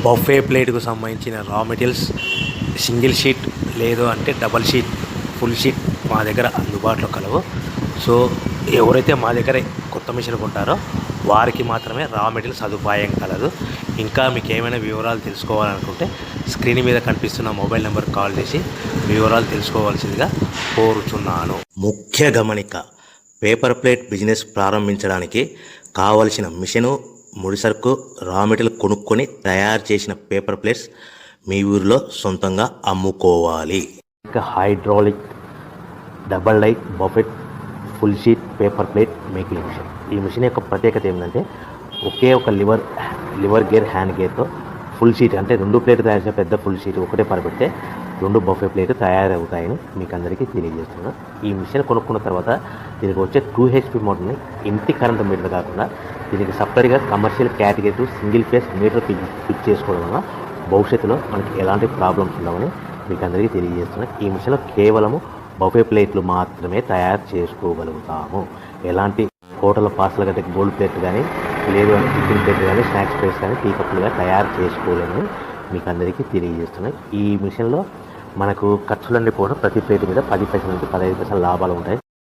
Buffet ప్లేట్కు సంబంధించిన రా materials single sheet లేదు అంటే డబల్ షీట్ ఫుల్ షీట్ మా దగ్గర అందుబాటులో కలవు. సో ఎవరైతే మా దగ్గర కొత్త మిషన్ కొంటారో వారికి మాత్రమే రా మెటీరియల్ సదుపాయం కలదు. ఇంకా మీకు ఏమైనా వివరాలు తెలుసుకోవాలనుకుంటే స్క్రీన్ మీద కనిపిస్తున్న మొబైల్ నెంబర్ కాల్ చేసి వివరాలు తెలుసుకోవాల్సిందిగా కోరుచున్నాను. ముఖ్య గమనిక: పేపర్ ప్లేట్ బిజినెస్ ప్రారంభించడానికి కావలసిన మిషను, ముడిసరుకు, రా మెటీరియల్ కొనుక్కొని తయారు చేసిన పేపర్ ప్లేట్స్ మీ ఊరిలో సొంతంగా అమ్ముకోవాలి. ఇంకా hydraulic, double die, buffet, full sheet paper plate making machine. ఈ మిషన్ యొక్క ప్రత్యేకత ఏంటంటే ఒకే ఒక లివర్ గేర్, హ్యాండ్ గేర్తో ఫుల్ షీట్ అంటే 2 ప్లేట్లు తయారు చేసిన పెద్ద ఫుల్ షీట్ ఒకటే పరబెడితే 2 బఫే ప్లేట్ తయారవుతాయని మీకు అందరికీ తెలియజేస్తున్నాను. ఈ మిషన్ కొనుక్కున్న తర్వాత దీనికి వచ్చే 2 HP మోటార్ని ఇంటి కరెంటు మీటర్ కాకుండా దీనికి సపరేట్గా commercial category single phase metre fix చేసుకోవడం వల్ల భవిష్యత్తులో మనకి ఎలాంటి ప్రాబ్లమ్స్ ఉండవని మీకు అందరికీ తెలియజేస్తున్నాను. ఈ మిషన్లో కేవలము బఫే ప్లేట్లు మాత్రమే తయారు చేసుకోగలుగుతాము. ఎలాంటి హోటల్ పార్సల్ కంటే గోల్డ్ ప్లేట్ కానీ లేదు అంటే టిఫిన్ ప్లేట్ కానీ స్నాక్స్ ప్లేట్స్ కానీ టీ కప్పులుగా తయారు చేసుకోలేమని మీకు అందరికీ తెలియజేస్తున్నాయి. ఈ మిషన్లో మనకు ఖర్చులన్నీ కూడా ప్రతి ప్లేట్ మీద 10 పైసల నుంచి 15 పైసల లాభాలు ఉంటాయి.